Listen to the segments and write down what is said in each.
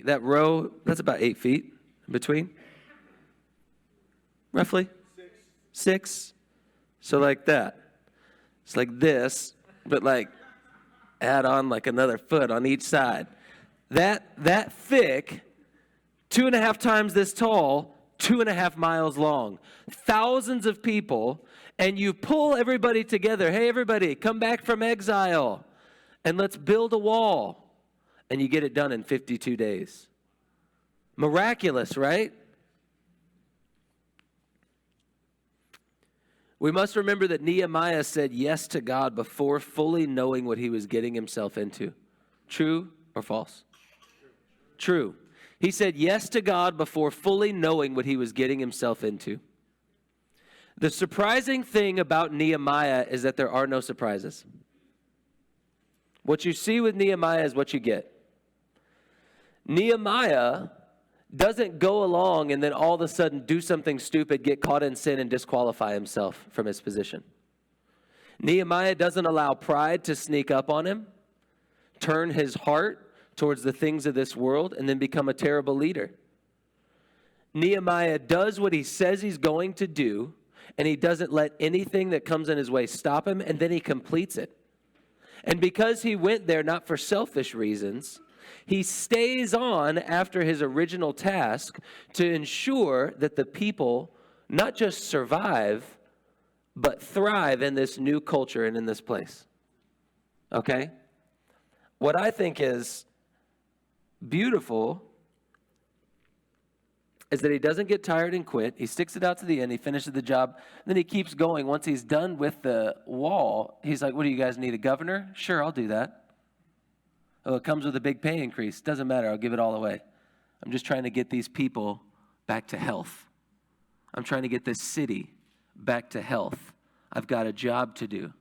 That row, that's about 8 feet in between. Roughly? 6. So like that. It's like this, but like add on like another foot on each side. That thick, 2.5 times this tall, 2.5 miles long. Thousands of people, and you pull everybody together. Hey, everybody, come back from exile, and let's build a wall. And you get it done in 52 days. Miraculous, right? We must remember that Nehemiah said yes to God before fully knowing what he was getting himself into. True or false? True. He said yes to God before fully knowing what he was getting himself into. The surprising thing about Nehemiah is that there are no surprises. What you see with Nehemiah is what you get. Nehemiah doesn't go along and then all of a sudden do something stupid, get caught in sin, and disqualify himself from his position. Nehemiah doesn't allow pride to sneak up on him, turn his heart towards the things of this world, and then become a terrible leader. Nehemiah does what he says he's going to do, and he doesn't let anything that comes in his way stop him, and then he completes it. And because he went there not for selfish reasons, he stays on after his original task to ensure that the people not just survive, but thrive in this new culture and in this place. Okay? What I think is beautiful is that he doesn't get tired and quit. He sticks it out to the end. He finishes the job. Then he keeps going. Once he's done with the wall, he's like, what do you guys need, a governor? Sure, I'll do that. Oh, it comes with a big pay increase. Doesn't matter. I'll give it all away. I'm just trying to get these people back to health. I'm trying to get this city back to health. I've got a job to do.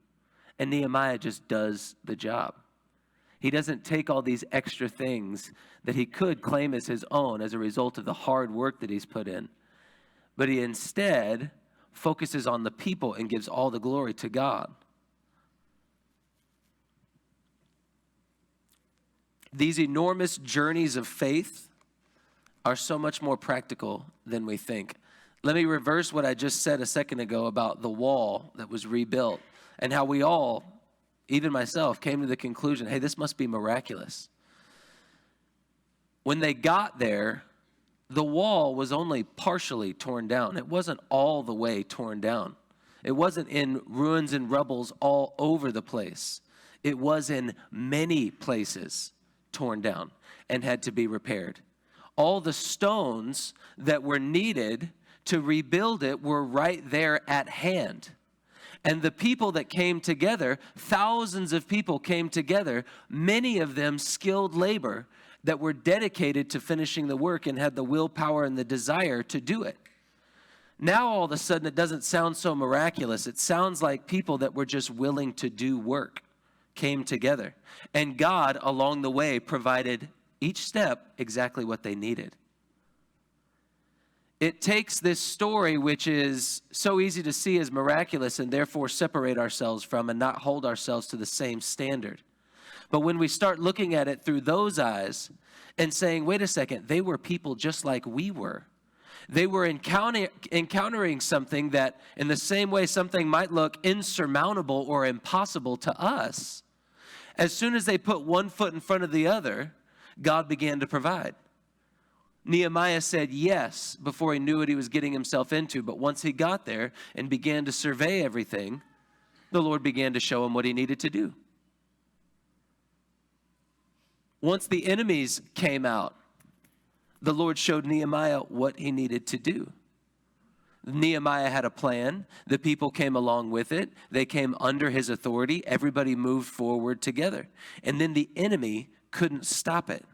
And Nehemiah just does the job. He doesn't take all these extra things that he could claim as his own as a result of the hard work that he's put in. But he instead focuses on the people and gives all the glory to God. These enormous journeys of faith are so much more practical than we think. Let me reverse what I just said a second ago about the wall that was rebuilt and how we all, even myself, came to the conclusion, hey, this must be miraculous. When they got there, the wall was only partially torn down. It wasn't all the way torn down. It wasn't in ruins and rubbles all over the place. It was in many places torn down and had to be repaired. All the stones that were needed to rebuild it were right there at hand. And the people that came together, thousands of people came together, many of them skilled labor that were dedicated to finishing the work and had the willpower and the desire to do it. Now all of a sudden it doesn't sound so miraculous. It sounds like people that were just willing to do work came together. And God, along the way, provided each step exactly what they needed. It takes this story, which is so easy to see as miraculous and therefore separate ourselves from and not hold ourselves to the same standard. But when we start looking at it through those eyes and saying, wait a second, they were people just like we were. They were encountering something that in the same way something might look insurmountable or impossible to us. As soon as they put one foot in front of the other, God began to provide. Nehemiah said yes before he knew what he was getting himself into. But once he got there and began to survey everything, the Lord began to show him what he needed to do. Once the enemies came out, the Lord showed Nehemiah what he needed to do. Nehemiah had a plan. The people came along with it. They came under his authority. Everybody moved forward together. And then the enemy couldn't stop it.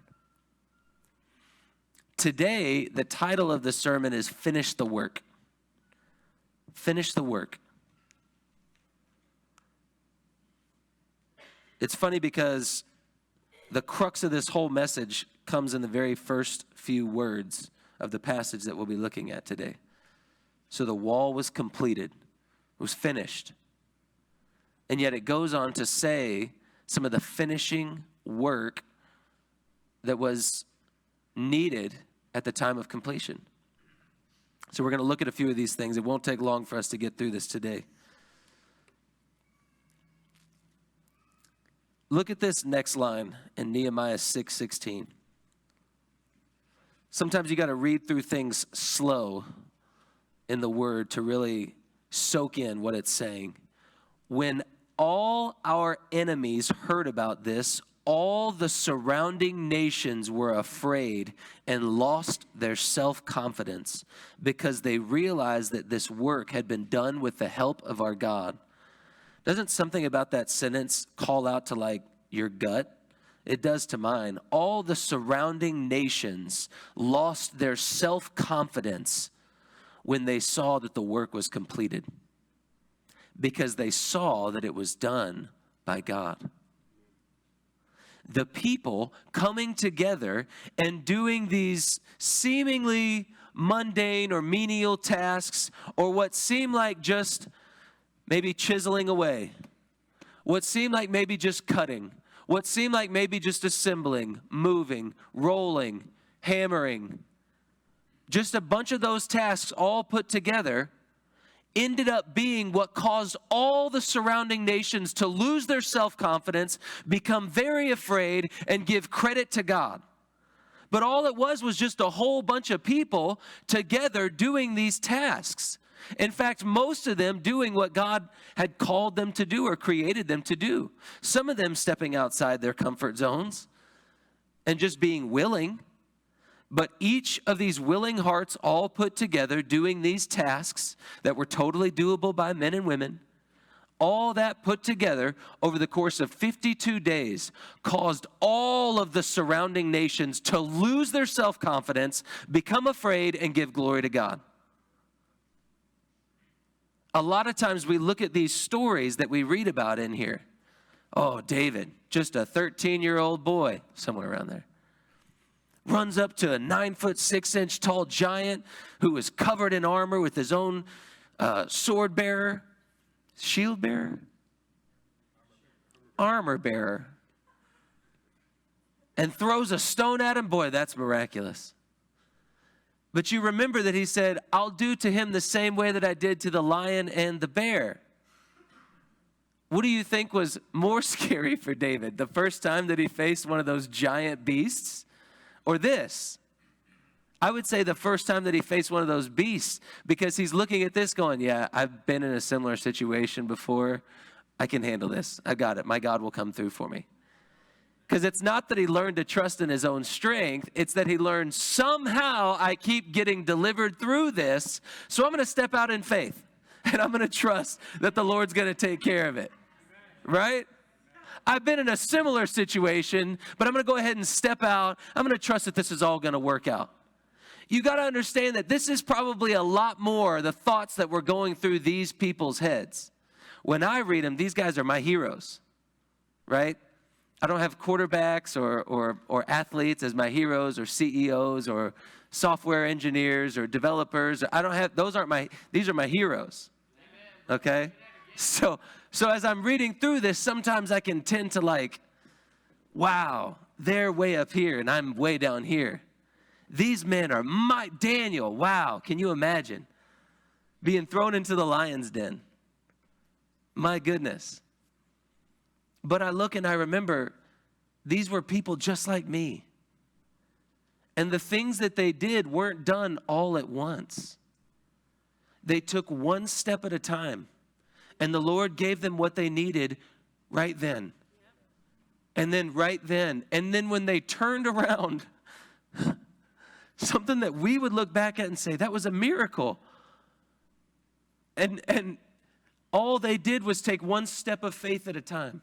Today, the title of the sermon is Finish the Work. Finish the work. It's funny because the crux of this whole message comes in the very first few words of the passage that we'll be looking at today. So the wall was completed, was finished. And yet it goes on to say some of the finishing work that was needed at the time of completion. So we're going to look at a few of these things. It won't take long for us to get through this today. Look at this next line in Nehemiah 6:16. Sometimes you got to read through things slow in the word to really soak in what it's saying. When all our enemies heard about this, all the surrounding nations were afraid and lost their self-confidence because they realized that this work had been done with the help of our God. Doesn't something about that sentence call out to like your gut? It does to mine. All the surrounding nations lost their self-confidence when they saw that the work was completed, because they saw that it was done by God. The people coming together and doing these seemingly mundane or menial tasks, or what seemed like just maybe chiseling away, what seemed like maybe just cutting, what seemed like maybe just assembling, moving, rolling, hammering, just a bunch of those tasks all put together ended up being what caused all the surrounding nations to lose their self-confidence, become very afraid, and give credit to God. But all it was just a whole bunch of people together doing these tasks. In fact, most of them doing what God had called them to do or created them to do. Some of them stepping outside their comfort zones and just being willing. But each of these willing hearts all put together doing these tasks that were totally doable by men and women, all that put together over the course of 52 days caused all of the surrounding nations to lose their self-confidence, become afraid, and give glory to God. A lot of times we look at these stories that we read about in here. Oh, David, just a 13-year-old boy, somewhere around there, runs up to a 9'6" tall giant who was covered in armor with his own sword bearer, shield bearer, armor bearer, and throws a stone at him. Boy, that's miraculous. But you remember that he said, I'll do to him the same way that I did to the lion and the bear. What do you think was more scary for David? The first time that he faced one of those giant beasts, or this? I would say the first time that he faced one of those beasts, because he's looking at this going, yeah, I've been in a similar situation before. I can handle this. I got it. My God will come through for me. Because it's not that he learned to trust in his own strength. It's that he learned somehow I keep getting delivered through this. So I'm going to step out in faith. And I'm going to trust that the Lord's going to take care of it. Right? I've been in a similar situation, but I'm going to go ahead and step out. I'm going to trust that this is all going to work out. You got to understand that this is probably a lot more the thoughts that were going through these people's heads. When I read them, these guys are my heroes. Right? I don't have quarterbacks or athletes as my heroes, or CEOs or software engineers or developers. I don't have, these are my heroes. Okay? So as I'm reading through this, sometimes I can tend to like, wow, they're way up here and I'm way down here. These men are Daniel, wow, can you imagine being thrown into the lion's den? My goodness. But I look and I remember these were people just like me. And the things that they did weren't done all at once. They took one step at a time. And the Lord gave them what they needed right then. And then right then. And then when they turned around, something that we would look back at and say, that was a miracle. And all they did was take one step of faith at a time.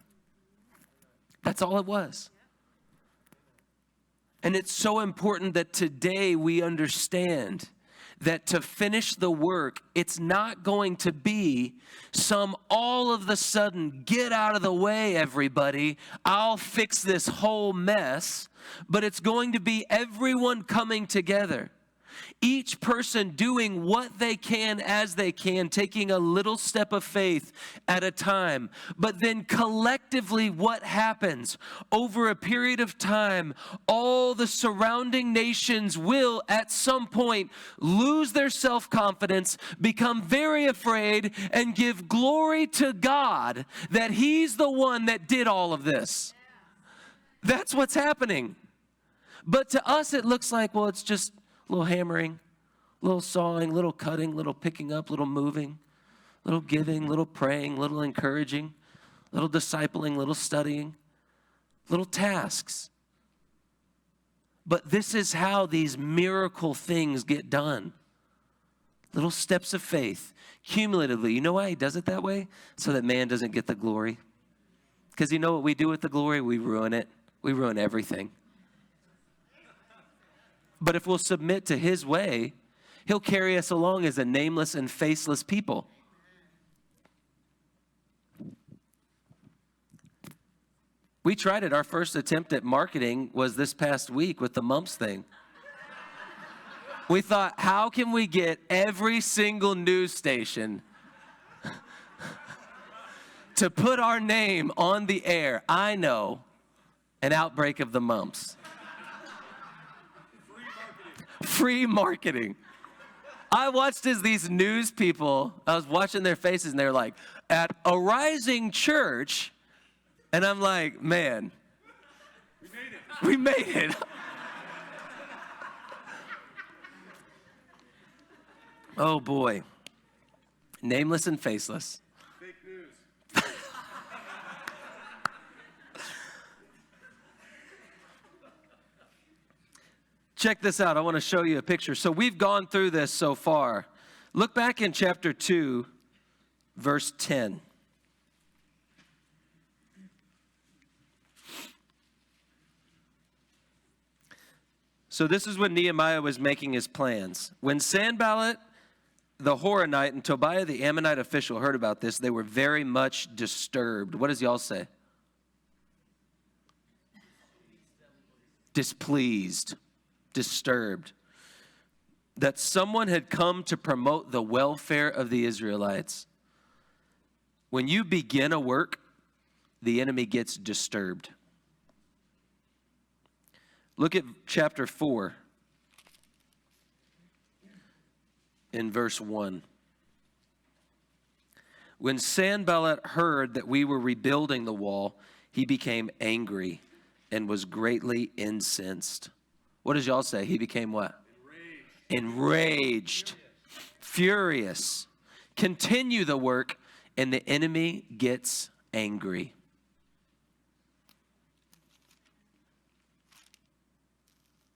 That's all it was. And it's so important that today we understand that to finish the work, it's not going to be some all of the sudden, get out of the way, everybody, I'll fix this whole mess, but it's going to be everyone coming together. Each person doing what they can as they can, taking a little step of faith at a time. But then collectively, what happens? Over a period of time, all the surrounding nations will at some point lose their self-confidence, become very afraid, and give glory to God that He's the one that did all of this. That's what's happening. But to us, it looks like, well, it's just a little hammering, a little sawing, a little cutting, a little picking up, a little moving, a little giving, a little praying, a little encouraging, a little discipling, a little studying, little tasks. But this is how these miracle things get done. Little steps of faith, cumulatively. You know why He does it that way? So that man doesn't get the glory. Because you know what we do with the glory? We ruin it. We ruin everything. But if we'll submit to His way, He'll carry us along as a nameless and faceless people. We tried it. Our first attempt at marketing was this past week with the mumps thing. We thought, how can we get every single news station to put our name on the air? I know an outbreak of the mumps. Free marketing. I watched as these news people, I was watching their faces and they're like, at a rising church. And I'm like, man, we made it. Oh boy. Nameless and faceless. Fake news. Check this out. I want to show you a picture. So we've gone through this so far. Look back in chapter 2, verse 10. So this is when Nehemiah was making his plans. When Sanballat, the Horonite, and Tobiah, the Ammonite official, heard about this, they were very much disturbed. What does y'all say? Displeased. Disturbed, that someone had come to promote the welfare of the Israelites. When you begin a work, the enemy gets disturbed. Look at chapter 4 in verse 1. When Sanballat heard that we were rebuilding the wall, he became angry and was greatly incensed. What does y'all say? He became what? Enraged. Furious. Continue the work, and the enemy gets angry.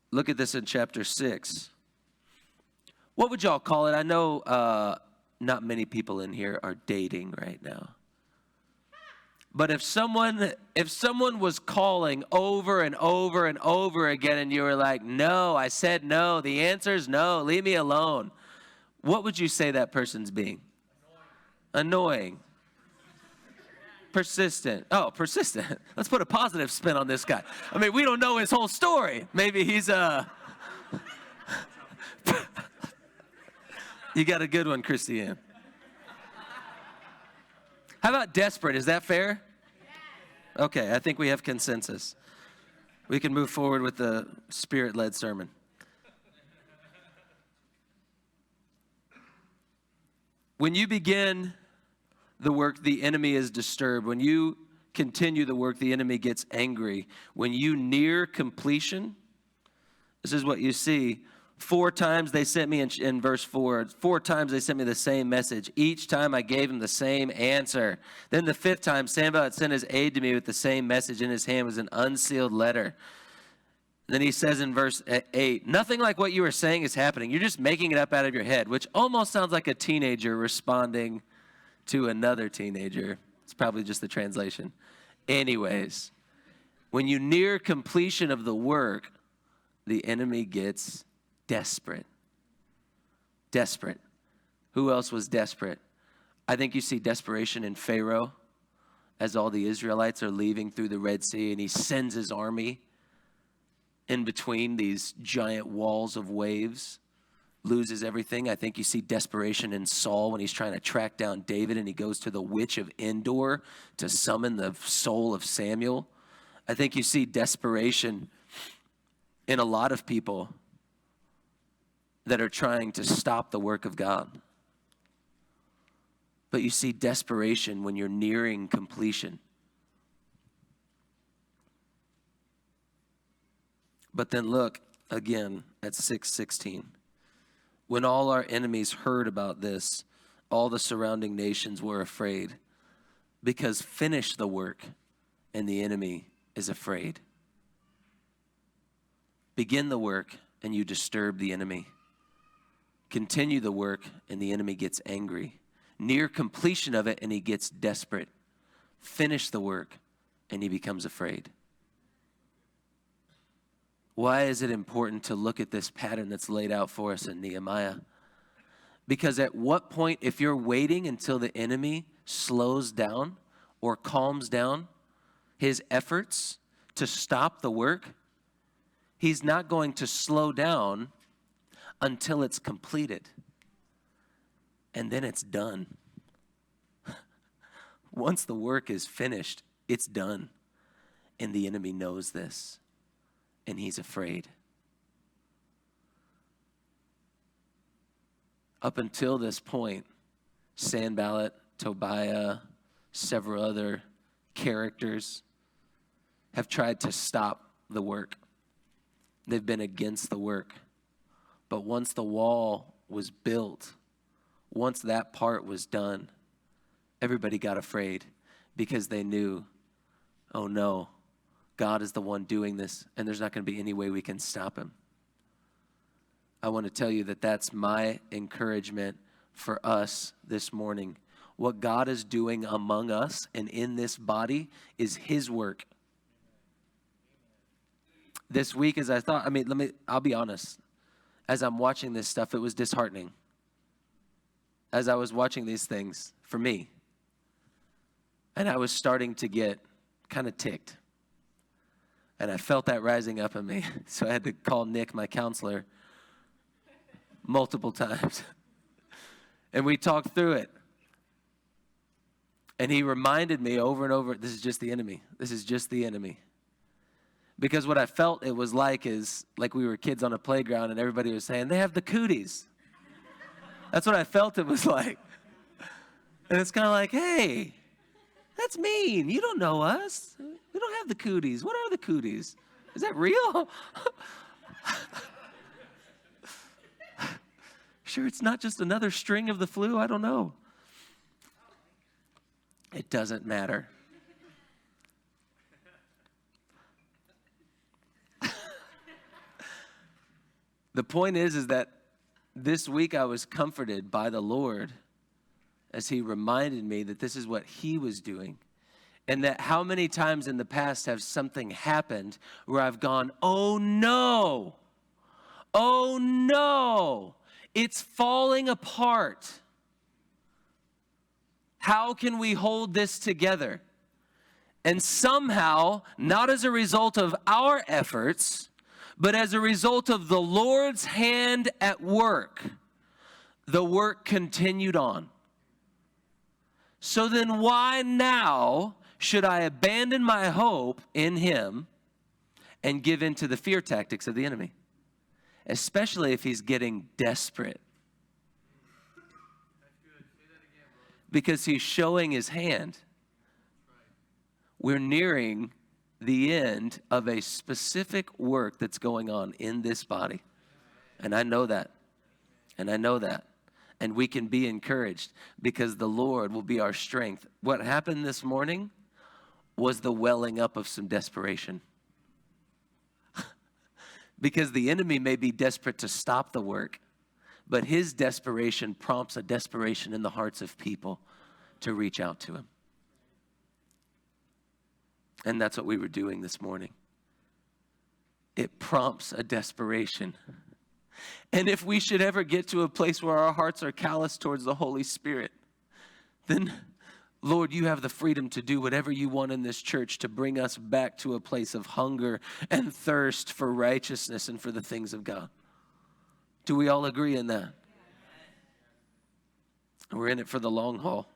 Look at this in chapter 6. What would y'all call it? I know not many people in here are dating right now. But if someone was calling over and over and over again and you were like, no, I said no, the answer is no, leave me alone, what would you say that person's being? Annoying. Persistent. Oh, persistent. Let's put a positive spin on this guy. I mean, we don't know his whole story. Maybe he's You got a good one, Christiane. How about desperate? Is that fair? Okay, I think we have consensus. We can move forward with the Spirit-led sermon. When you begin the work, the enemy is disturbed. When you continue the work, the enemy gets angry. When you near completion, this is what you see. 4 times they sent me in verse 4. 4 times they sent me the same message. Each time I gave him the same answer. Then the 5th time, Sanballat sent his aide to me with the same message. In his hand was an unsealed letter. Then he says in verse 8, nothing like what you were saying is happening. You're just making it up out of your head, which almost sounds like a teenager responding to another teenager. It's probably just the translation. Anyways, when you near completion of the work, the enemy gets desperate. Desperate. Who else was desperate? I think you see desperation in Pharaoh as all the Israelites are leaving through the Red Sea, and he sends his army in between these giant walls of waves. loses everything. I think you see desperation in Saul when he's trying to track down David and he goes to the witch of Endor to summon the soul of Samuel. I think you see desperation in a lot of people that are trying to stop the work of God. But you see desperation when you're nearing completion. But then look again at 6:16. When all our enemies heard about this, all the surrounding nations were afraid, because finish the work and the enemy is afraid. Begin the work and you disturb the enemy. Continue the work and the enemy gets angry. Near completion of it and he gets desperate. Finish the work and he becomes afraid. Why is it important to look at this pattern that's laid out for us in Nehemiah? Because at what point, if you're waiting until the enemy slows down or calms down his efforts to stop the work, he's not going to slow down until it's completed. And then it's done. Once the work is finished, it's done. And the enemy knows this. And he's afraid. Up until this point, Sanballat, Tobiah, several other characters have tried to stop the work. They've been against the work. But once the wall was built, once that part was done, everybody got afraid because they knew, oh no, God is the one doing this, and there's not going to be any way we can stop him. I want to tell you that that's my encouragement for us this morning. What God is doing among us and in this body is his work. This week, as I thought, I'll be honest. As I'm watching this stuff, it was disheartening. As I was watching these things, for me. And I was starting to get kind of ticked. And I felt that rising up in me. So I had to call Nick, my counselor, multiple times. And we talked through it. And he reminded me over and over, this is just the enemy. This is just the enemy. Because what I felt it was like is, like we were kids on a playground and everybody was saying, they have the cooties. That's what I felt it was like. And it's kind of like, hey, that's mean. You don't know us. We don't have the cooties. What are the cooties? Is that real? Sure, it's not just another string of the flu. I don't know. It doesn't matter. The point is that this week I was comforted by the Lord as he reminded me that this is what he was doing. And that how many times in the past have something happened where I've gone, oh no, it's falling apart. How can we hold this together? And somehow, not as a result of our efforts, but as a result of the Lord's hand at work, the work continued on. So then why now should I abandon my hope in him and give in to the fear tactics of the enemy? Especially if he's getting desperate. Because he's showing his hand. We're nearing the end of a specific work that's going on in this body. And I know that. And I know that. And we can be encouraged because the Lord will be our strength. What happened this morning was the welling up of some desperation. Because the enemy may be desperate to stop the work, but his desperation prompts a desperation in the hearts of people to reach out to him. And that's what we were doing this morning. It prompts a desperation. And if we should ever get to a place where our hearts are callous towards the Holy Spirit, then, Lord, you have the freedom to do whatever you want in this church to bring us back to a place of hunger and thirst for righteousness and for the things of God. Do we all agree in that? We're in it for the long haul.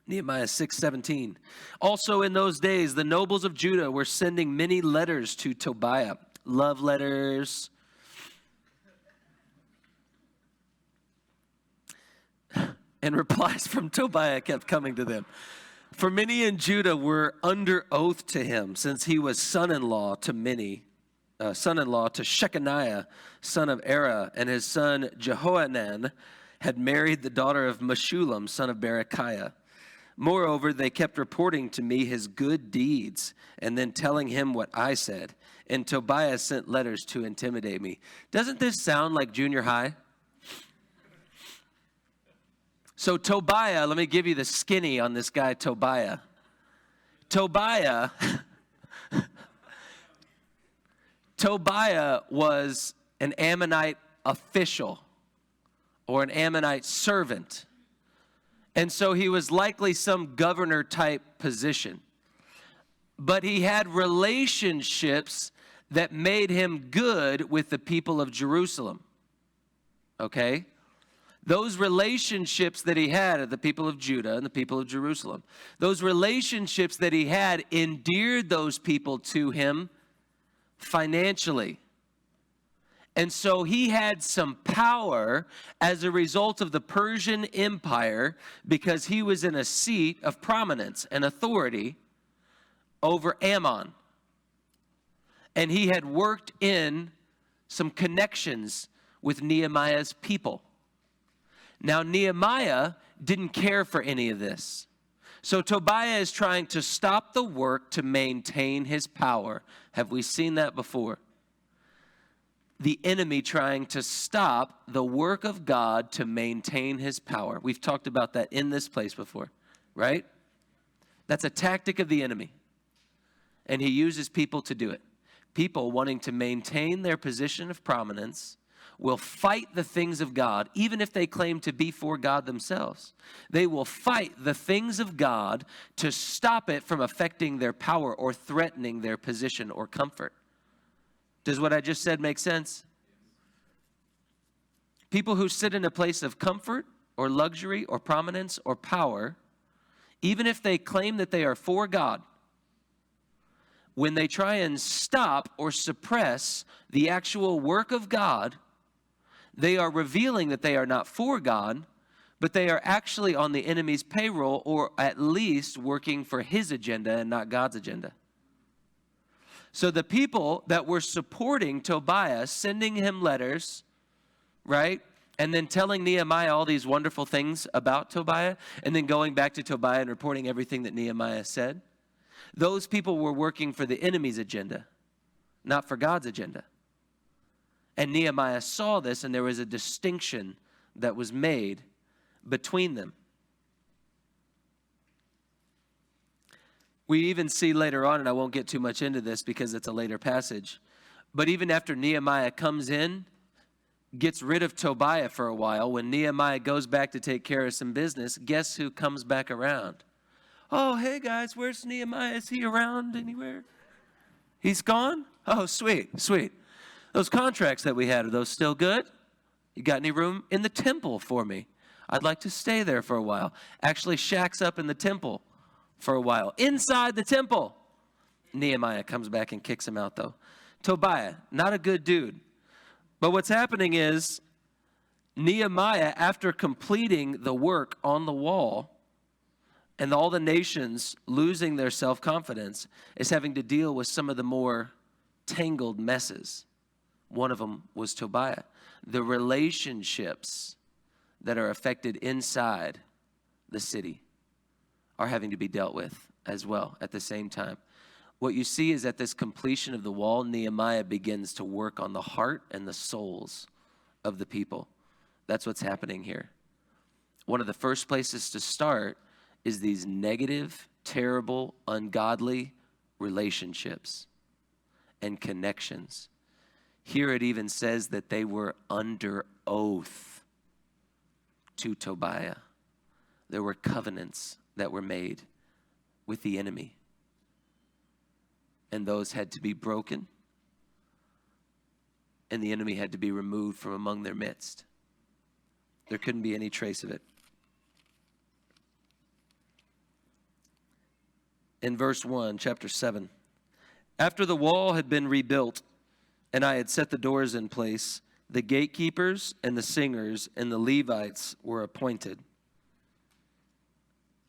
Nehemiah 6:17. Also in those days, the nobles of Judah were sending many letters to Tobiah. Love letters. And replies from Tobiah kept coming to them. For many in Judah were under oath to him, since he was son-in-law to Shechaniah, son of Era, and his son Jehohanan had married the daughter of Meshullam, son of Berechiah. Moreover, they kept reporting to me his good deeds and then telling him what I said. And Tobiah sent letters to intimidate me. Doesn't this sound like junior high? So Tobiah, let me give you the skinny on this guy, Tobiah. Tobiah was an Ammonite official or an Ammonite servant. And so he was likely some governor type position. But he had relationships that made him good with the people of Jerusalem. Okay? Those relationships that he had are the people of Judah and the people of Jerusalem. Those relationships that he had endeared those people to him financially. And so he had some power as a result of the Persian Empire because he was in a seat of prominence and authority over Ammon. And he had worked in some connections with Nehemiah's people. Now, Nehemiah didn't care for any of this. So Tobiah is trying to stop the work to maintain his power. Have we seen that before? The enemy trying to stop the work of God to maintain his power. We've talked about that in this place before, right? That's a tactic of the enemy. And he uses people to do it. People wanting to maintain their position of prominence will fight the things of God, even if they claim to be for God themselves. They will fight the things of God to stop it from affecting their power or threatening their position or comfort. Does what I just said make sense? People who sit in a place of comfort or luxury or prominence or power, even if they claim that they are for God, when they try and stop or suppress the actual work of God, they are revealing that they are not for God, but they are actually on the enemy's payroll or at least working for his agenda and not God's agenda. So the people that were supporting Tobiah, sending him letters, right? And then telling Nehemiah all these wonderful things about Tobiah, and then going back to Tobiah and reporting everything that Nehemiah said. Those people were working for the enemy's agenda, not for God's agenda. And Nehemiah saw this, and there was a distinction that was made between them. We even see later on, and I won't get too much into this because it's a later passage, but even after Nehemiah comes in, gets rid of Tobiah for a while, when Nehemiah goes back to take care of some business, guess who comes back around? Oh, hey guys, where's Nehemiah? Is he around anywhere? He's gone? Oh, sweet, sweet. Those contracts that we had, are those still good? You got any room in the temple for me? I'd like to stay there for a while. Actually shacks up in the temple for a while. Inside the temple. Nehemiah comes back and kicks him out though. Tobiah, not a good dude. But what's happening is Nehemiah, after completing the work on the wall and all the nations losing their self-confidence, is having to deal with some of the more tangled messes. One of them was Tobiah. The relationships that are affected inside the city are having to be dealt with as well at the same time. What you see is at this completion of the wall, Nehemiah begins to work on the heart and the souls of the people. That's what's happening here. One of the first places to start is these negative, terrible, ungodly relationships and connections. Here it even says that they were under oath to Tobiah. There were covenants that were made with the enemy. and those had to be broken, and the enemy had to be removed from among their midst. There couldn't be any trace of it. In verse 1, chapter 7, after the wall had been rebuilt, and I had set the doors in place, the gatekeepers and the singers and the Levites were appointed.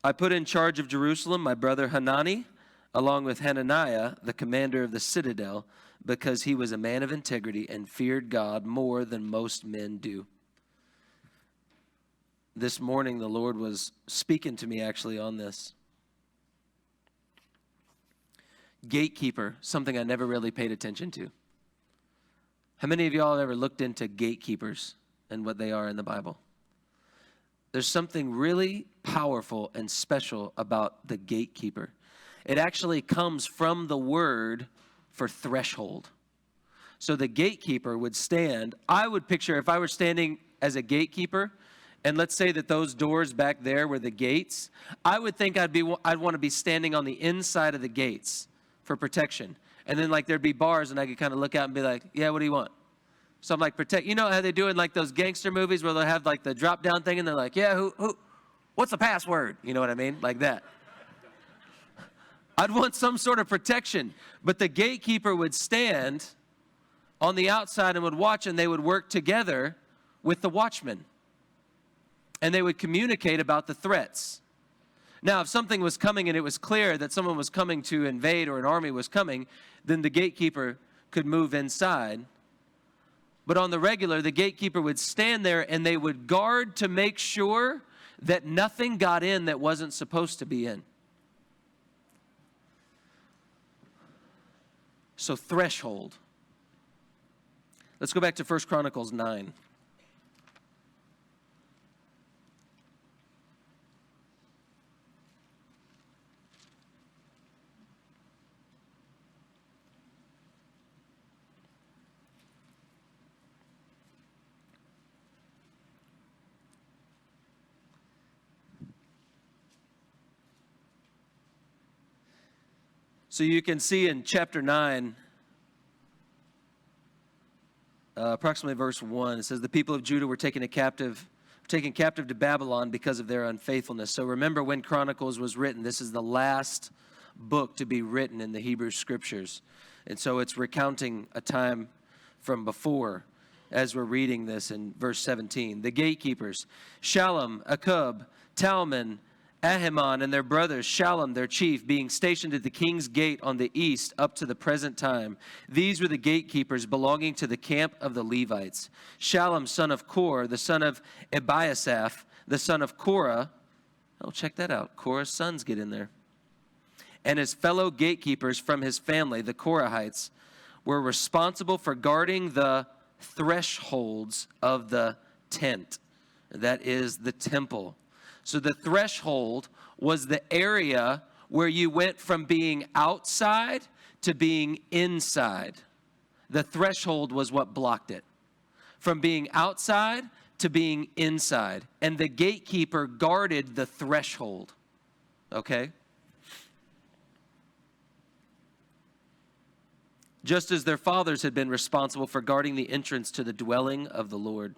I put in charge of Jerusalem my brother Hanani, along with Hananiah, the commander of the citadel, because he was a man of integrity and feared God more than most men do. This morning, the Lord was speaking to me actually on this. Gatekeeper, something I never really paid attention to. How many of y'all have ever looked into gatekeepers and what they are in the Bible? There's something really powerful and special about the gatekeeper. It actually comes from the word for threshold. So the gatekeeper would stand. I would picture if I were standing as a gatekeeper, and let's say that those doors back there were the gates, I would think I'd want to be standing on the inside of the gates for protection. And then like there'd be bars and I could kind of look out and be like, yeah, what do you want? So I'm like, protect. You know how they do in like those gangster movies where they'll have like the drop down thing and they're like, yeah, who, what's the password? You know what I mean? Like that. I'd want some sort of protection. But the gatekeeper would stand on the outside and would watch, and they would work together with the watchman. And they would communicate about the threats. Now, if something was coming and it was clear that someone was coming to invade or an army was coming, then the gatekeeper could move inside. But on the regular, the gatekeeper would stand there and they would guard to make sure that nothing got in that wasn't supposed to be in. So threshold. Let's go back to 1 Chronicles 9. So you can see in chapter 9, approximately verse 1, it says, the people of Judah were taken captive to Babylon because of their unfaithfulness. So remember when Chronicles was written, this is the last book to be written in the Hebrew Scriptures. And so it's recounting a time from before as we're reading this in verse 17. The gatekeepers, Shallum, Akub, Talman, Ahiman and their brothers, Shallum, their chief, being stationed at the king's gate on the east up to the present time. These were the gatekeepers belonging to the camp of the Levites. Shallum, son of Kor, the son of Ebiasaph, the son of Korah. Oh, check that out. Korah's sons get in there. And his fellow gatekeepers from his family, the Korahites, were responsible for guarding the thresholds of the tent. That is the temple. So the threshold was the area where you went from being outside to being inside. The threshold was what blocked it. From being outside to being inside. And the gatekeeper guarded the threshold. Okay? Just as their fathers had been responsible for guarding the entrance to the dwelling of the Lord.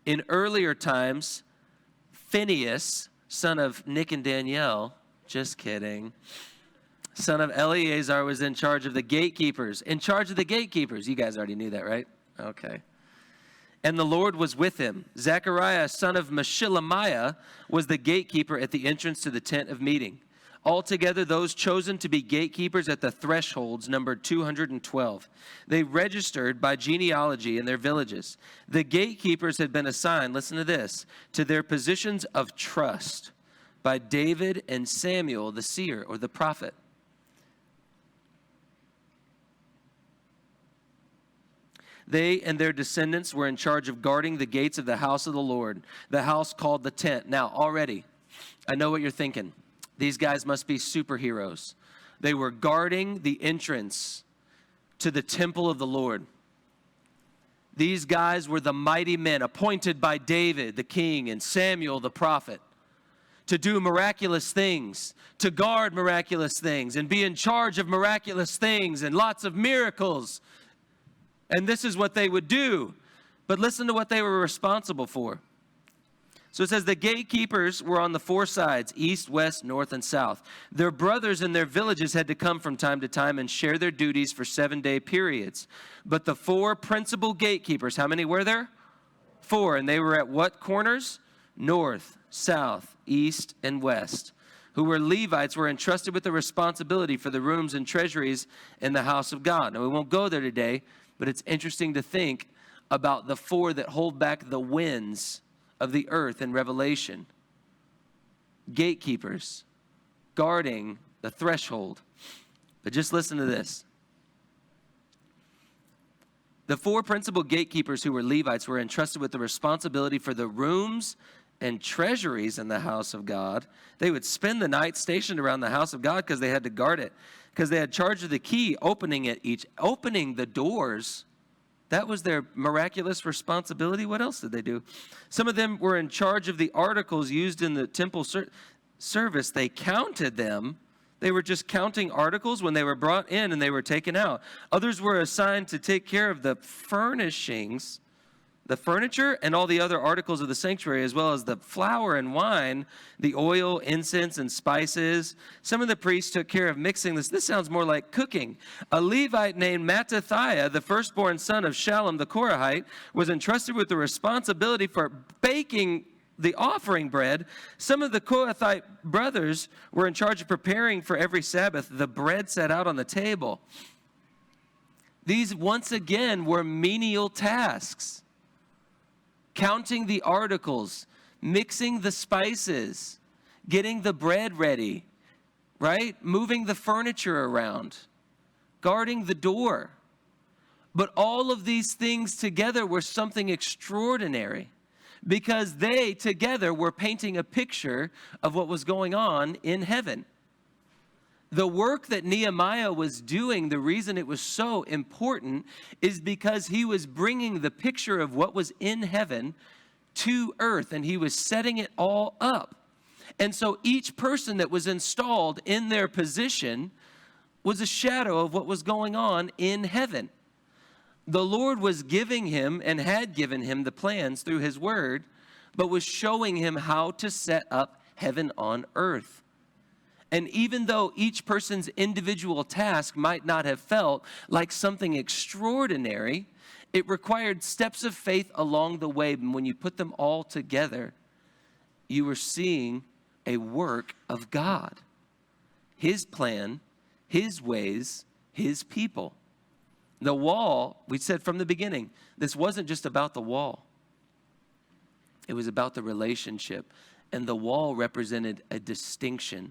In earlier times, Phinehas, son of Nick and Danielle, just kidding, son of Eleazar, was in charge of the gatekeepers. In charge of the gatekeepers. You guys already knew that, right? Okay. And the Lord was with him. Zechariah, son of Meshilamiah, was the gatekeeper at the entrance to the tent of meeting. Altogether, those chosen to be gatekeepers at the thresholds numbered 212. They registered by genealogy in their villages. The gatekeepers had been assigned, listen to this, to their positions of trust by David and Samuel, the seer or the prophet. They and their descendants were in charge of guarding the gates of the house of the Lord, the house called the tent. Now, already, I know what you're thinking. These guys must be superheroes. They were guarding the entrance to the temple of the Lord. These guys were the mighty men appointed by David, the king, and Samuel, the prophet, to do miraculous things, to guard miraculous things, and be in charge of miraculous things and lots of miracles. And this is what they would do. But listen to what they were responsible for. So it says the gatekeepers were on the four sides, east, west, north, and south. Their brothers in their villages had to come from time to time and share their duties for 7-day periods. But the four principal gatekeepers, how many were there? 4. And they were at what corners? North, south, east, and west. Who were Levites, were entrusted with the responsibility for the rooms and treasuries in the house of God. Now, we won't go there today, but it's interesting to think about the 4 that hold back the winds of the earth in Revelation. Gatekeepers, guarding the threshold. But just listen to this. The 4 principal gatekeepers who were Levites were entrusted with the responsibility for the rooms and treasuries in the house of God. They would spend the night stationed around the house of God because they had to guard it, because they had charge of the key, opening the doors. That was their miraculous responsibility. What else did they do? Some of them were in charge of the articles used in the temple service. They counted them. They were just counting articles when they were brought in and they were taken out. Others were assigned to take care of the furnishings, the furniture, and all the other articles of the sanctuary, as well as the flour and wine, the oil, incense, and spices. Some of the priests took care of mixing this. This sounds more like cooking. A Levite named Mattithiah, the firstborn son of Shallum the Korahite, was entrusted with the responsibility for baking the offering bread. Some of the Kohathite brothers were in charge of preparing for every Sabbath the bread set out on the table. These, once again, were menial tasks. Counting the articles, mixing the spices, getting the bread ready, right? Moving the furniture around, guarding the door. But all of these things together were something extraordinary, because they together were painting a picture of what was going on in heaven. The work that Nehemiah was doing, the reason it was so important is because he was bringing the picture of what was in heaven to earth, and he was setting it all up. And so each person that was installed in their position was a shadow of what was going on in heaven. The Lord was giving him and had given him the plans through his word, but was showing him how to set up heaven on earth. And even though each person's individual task might not have felt like something extraordinary, it required steps of faith along the way. And when you put them all together, you were seeing a work of God. His plan, his ways, his people. The wall, we said from the beginning, this wasn't just about the wall. It was about the relationship. And the wall represented a distinction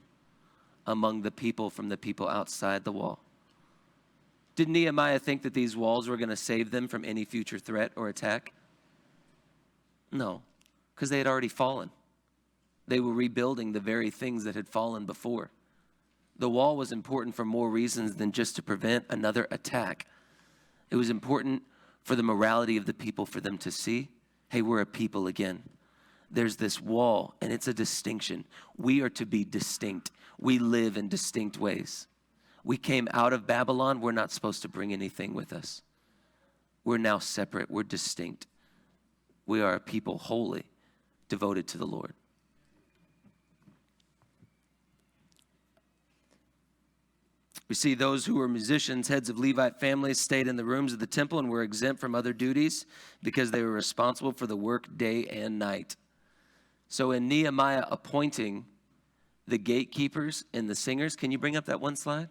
among the people from the people outside the wall. Did Nehemiah think that these walls were going to save them from any future threat or attack? No, because they had already fallen. They were rebuilding the very things that had fallen before. The wall was important for more reasons than just to prevent another attack. It was important for the morality of the people, for them to see, hey, we're a people again. There's this wall, and it's a distinction. We are to be distinct. We live in distinct ways. We came out of Babylon. We're not supposed to bring anything with us. We're now separate. We're distinct. We are a people holy, devoted to the Lord. We see those who were musicians, heads of Levite families, stayed in the rooms of the temple and were exempt from other duties because they were responsible for the work day and night. So in Nehemiah appointing the gatekeepers and the singers, can you bring up that one slide?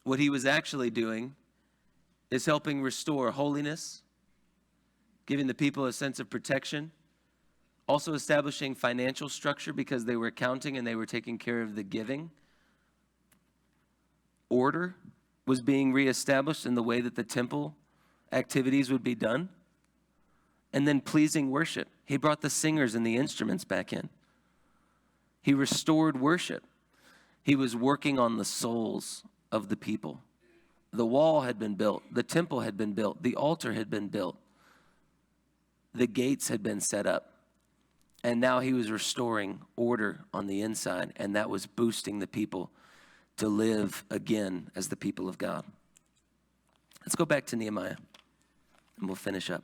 What he was actually doing is helping restore holiness, giving the people a sense of protection, also establishing financial structure because they were counting and they were taking care of the giving. Order was being reestablished in the way that the temple activities would be done. And then pleasing worship. He brought the singers and the instruments back in. He restored worship. He was working on the souls of the people. The wall had been built. The temple had been built. The altar had been built. The gates had been set up. And now he was restoring order on the inside, and that was boosting the people to live again as the people of God. Let's go back to Nehemiah, and we'll finish up.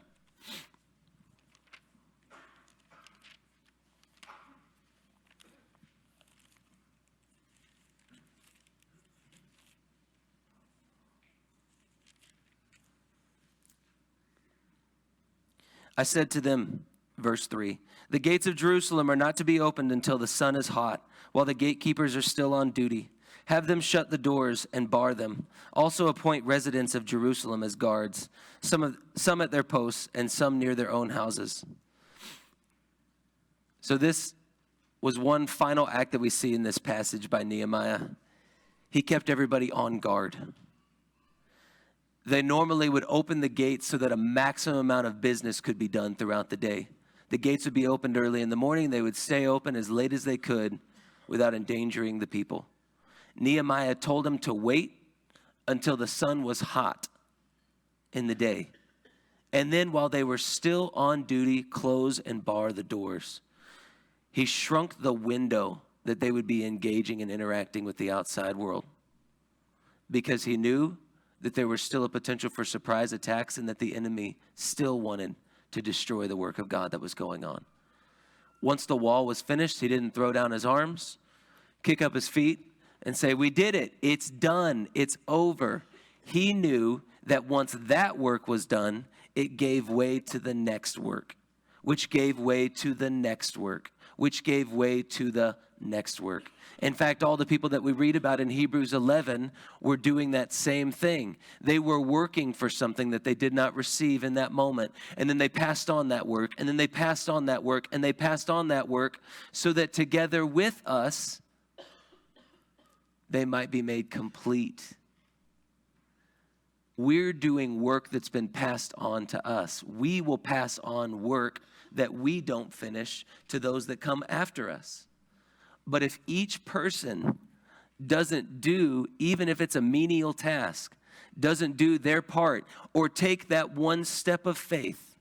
I said to them, verse 3, the gates of Jerusalem are not to be opened until the sun is hot, while the gatekeepers are still on duty. Have them shut the doors and bar them. Also appoint residents of Jerusalem as guards, some at their posts and some near their own houses. So this was one final act that we see in this passage by Nehemiah. He kept everybody on guard. They normally would open the gates so that a maximum amount of business could be done throughout the day. The gates would be opened early in the morning. They would stay open as late as they could without endangering the people. Nehemiah told them to wait until the sun was hot in the day. And then while they were still on duty, close and bar the doors. He shrunk the window that they would be engaging and interacting with the outside world, because he knew that there was still a potential for surprise attacks and that the enemy still wanted to destroy the work of God that was going on. Once the wall was finished, he didn't throw down his arms, kick up his feet, and say, we did it, it's done, it's over. He knew that once that work was done, it gave way to the next work, which gave way to the next work, which gave way to the next work. In fact, all the people that we read about in Hebrews 11 were doing that same thing. They were working for something that they did not receive in that moment. And then they passed on that work, and then they passed on that work, and they passed on that work so that together with us, they might be made complete. We're doing work that's been passed on to us. We will pass on work that we don't finish to those that come after us. But if each person doesn't do, even if it's a menial task, doesn't do their part or take that one step of faith,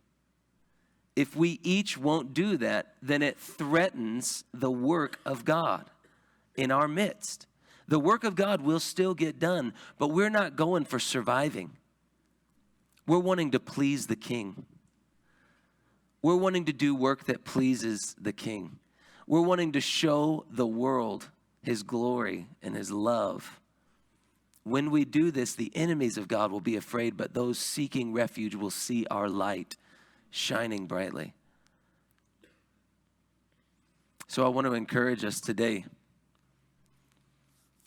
if we each won't do that, then it threatens the work of God in our midst. The work of God will still get done, but we're not going for surviving. We're wanting to please the King. We're wanting to do work that pleases the King. We're wanting to show the world his glory and his love. When we do this, the enemies of God will be afraid, but those seeking refuge will see our light shining brightly. So I want to encourage us today.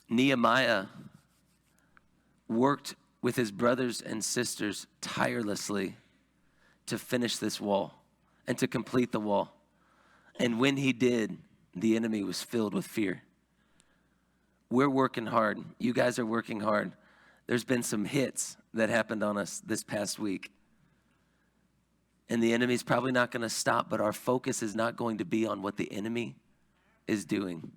Nehemiah worked with his brothers and sisters tirelessly to finish this wall and to complete the wall. And when he did, the enemy was filled with fear. We're working hard. You guys are working hard. There's been some hits that happened on us this past week. And the enemy's probably not going to stop, but our focus is not going to be on what the enemy is doing.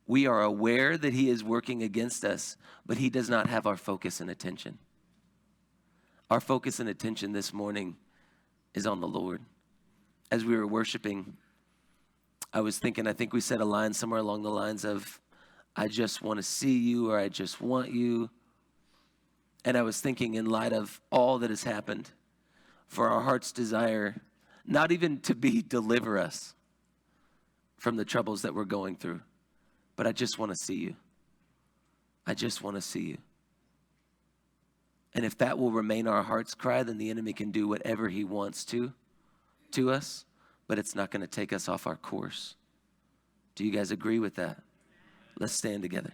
We are aware that he is working against us, but he does not have our focus and attention. Our focus and attention this morning is on the Lord. As we were worshiping, I was thinking, I think we said a line somewhere along the lines of, I just want to see you, or I just want you. And I was thinking, in light of all that has happened, for our heart's desire, not even to be deliver us from the troubles that we're going through, but I just want to see you. I just want to see you. And if that will remain our heart's cry, then the enemy can do whatever he wants to us, but it's not going to take us off our course. Do you guys agree with that? Let's stand together.